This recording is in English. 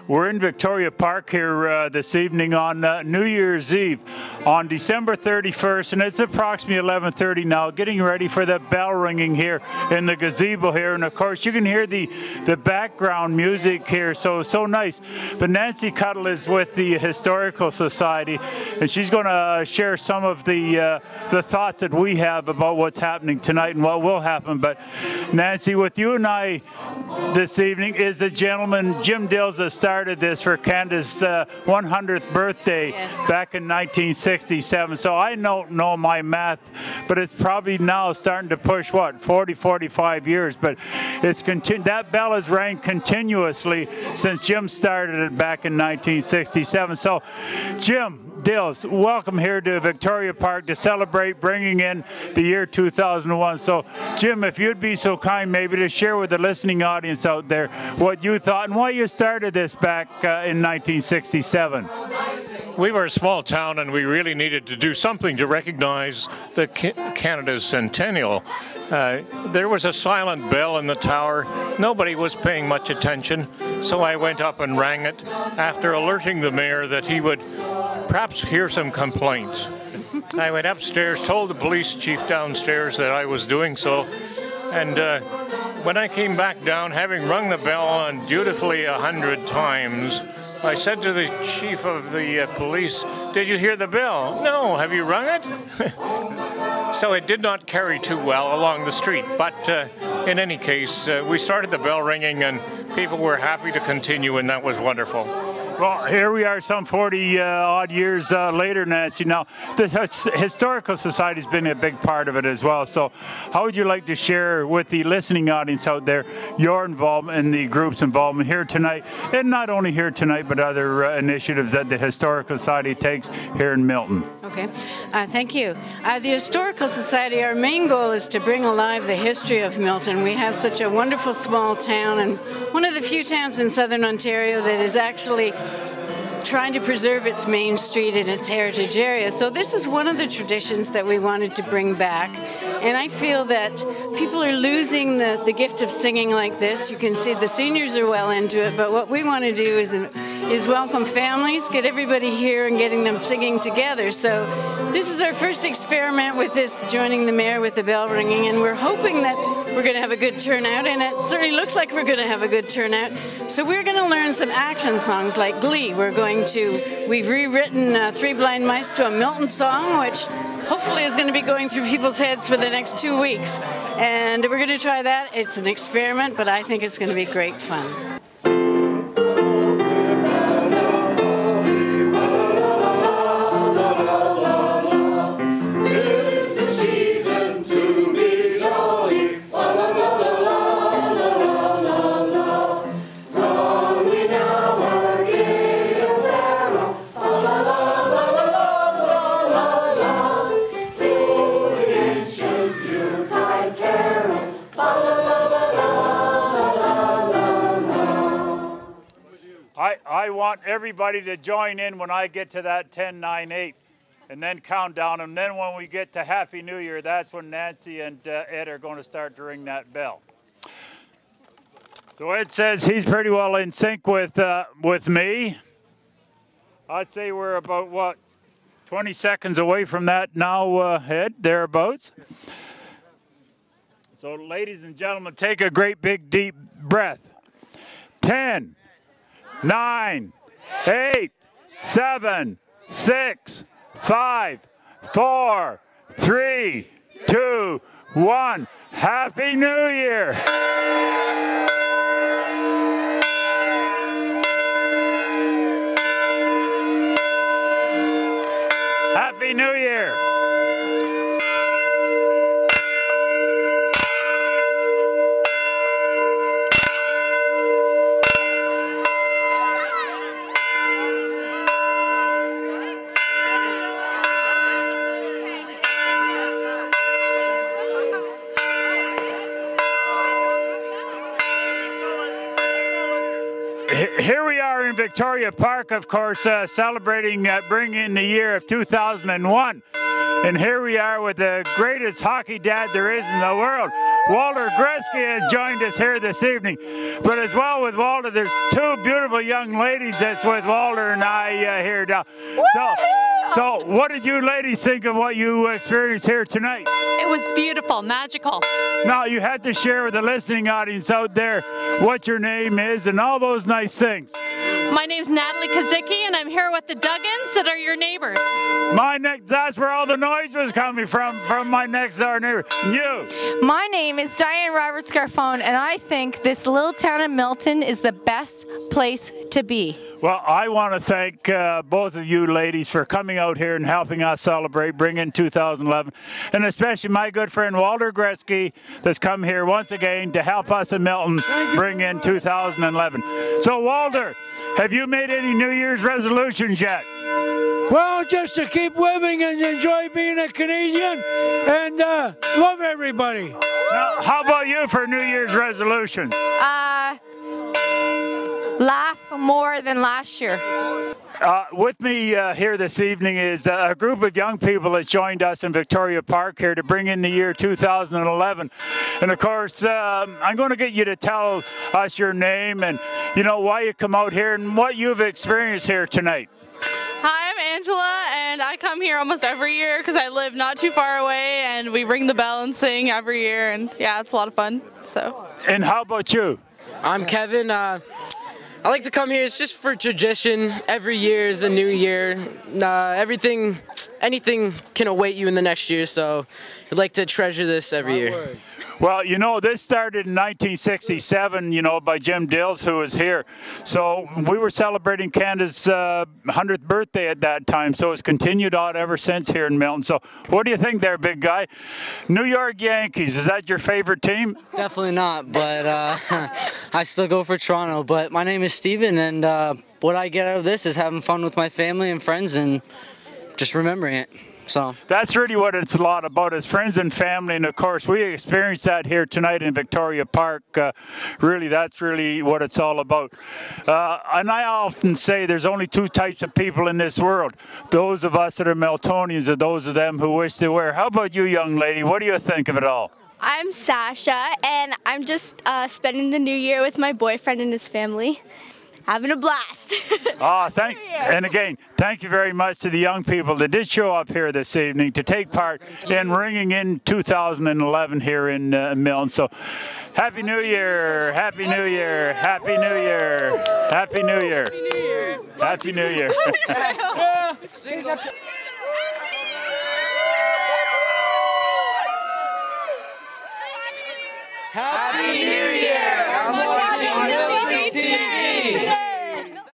We're in Victoria Park here this evening on New Year's Eve on December 31st, and it's approximately 11:30 now, getting ready for the bell ringing here in the gazebo here. And of course, you can hear the background music here, so nice. But Nancy Cuttle is with the Historical Society, and she's going to share some of the thoughts that we have about what's happening tonight and what will happen. But Nancy, with you and I this evening is the gentleman, Jim Dills, that started this for Canada's 100th birthday back in 1967. So I don't know my math, but it's probably now starting to push, what, 40, 45 years. But it's that bell has rang continuously since Jim started it back in 1967. So, Jim Dills, welcome here to Victoria Park to celebrate bringing in the year 2001. So, Jim, if you'd be so kind maybe to share with the listening audience out there what you thought and why you started this back in 1967. We were a small town and we really needed to do something to recognize the Canada's centennial. There was a silent bell in the tower. Nobody was paying much attention, so I went up and rang it after alerting the mayor that he would perhaps hear some complaints. I went upstairs, told the police chief downstairs that I was doing so, and when I came back down, having rung the bell on dutifully 100 times, I said to the chief of the police, "Did you hear the bell?" "No, have you rung it?" So it did not carry too well along the street, but in any case, we started the bell ringing and people were happy to continue, and that was wonderful. Well, here we are some 40 odd years later, Nancy. Now, the Historical Society has been a big part of it as well. So how would you like to share with the listening audience out there your involvement and the group's involvement here tonight, and not only here tonight, but other initiatives that the Historical Society takes here in Milton? Okay, thank you. The Historical Society, our main goal is to bring alive the history of Milton. We have such a wonderful small town, and one of the few towns in southern Ontario that is actually trying to preserve its main street and its heritage area. So this is one of the traditions that we wanted to bring back. And I feel that people are losing the gift of singing like this. You can see the seniors are well into it, but what we want to do is welcome families, get everybody here and getting them singing together. So this is our first experiment with this, joining the mayor with the bell ringing, and we're hoping that we're going to have a good turnout, and it certainly looks like we're going to have a good turnout. So we're going to learn some action songs like Glee. We've rewritten Three Blind Mice to a Milton song, which hopefully is going to be going through people's heads for the next 2 weeks. And we're going to try that. It's an experiment, but I think it's going to be great fun. I want everybody to join in when I get to that 10, 9, 8, and then count down. And then when we get to Happy New Year, that's when Nancy and Ed are going to start to ring that bell. So Ed says he's pretty well in sync with me. I'd say we're about, what, 20 seconds away from that now, Ed, thereabouts. So ladies and gentlemen, take a great big deep breath. 10, 9, 8, 7, 6, 5, 4, 3, 2, 1. Happy New Year! Happy New Year! Here we are in Victoria Park, of course, celebrating bringing in the year of 2001. And here we are with the greatest hockey dad there is in the world. Walter Gretzky has joined us here this evening. But as well with Walter, there's two beautiful young ladies that's with Walter and I here now. So what did you ladies think of what you experienced here tonight? It was beautiful, magical. Now, you had to share with the listening audience out there what your name is and all those nice things. My name's Natalie Kazicki, and I'm here with the Duggins that are your neighbors. That's where all the noise was coming from my next door neighbor. You. My name is Diane Roberts Garfone, and I think this little town of Milton is the best place to be. Well, I want to thank both of you ladies for coming out here and helping us celebrate, bring in 2011, and especially my good friend Walter Gretzky that's come here once again to help us in Milton bring in 2011. So, Walter, have you made any New Year's resolutions yet? Well, just to keep living and enjoy being a Canadian and love everybody. Now, how about you for New Year's resolutions? Laugh more than last year. With me here this evening is a group of young people that's joined us in Victoria Park here to bring in the year 2011. And of course, I'm going to get you to tell us your name and, you know, why you come out here and what you've experienced here tonight. Hi, I'm Angela, and I come here almost every year because I live not too far away, and we ring the bell and sing every year, and yeah, it's a lot of fun. So. And how about you? I'm Kevin. I like to come here. It's just for tradition. Every year is a new year. Anything can await you in the next year, so I'd like to treasure this every year. Well, you know, this started in 1967, you know, by Jim Dills, who was here. So we were celebrating Canada's 100th birthday at that time, so it's continued on ever since here in Milton. So what do you think there, big guy? New York Yankees, is that your favorite team? Definitely not, but I still go for Toronto. But my name is Steven, and what I get out of this is having fun with my family and friends and just remembering it. So that's really what it's a lot about, is friends and family, and of course we experienced that here tonight in Victoria Park. Really, that's really what it's all about. And I often say there's only two types of people in this world: those of us that are Miltonians and those of them who wish they were. How about you, young lady? What do you think of it all? I'm Sasha, and I'm just spending the new year with my boyfriend and his family. Having a blast. And again, thank you very much to the young people that did show up here this evening to take part in ringing in 2011 here in Milton. So, Happy New Year, Happy New Year, Happy New Year, Happy New Year, Happy New Year. Happy New Year! I'm watching Milton TV.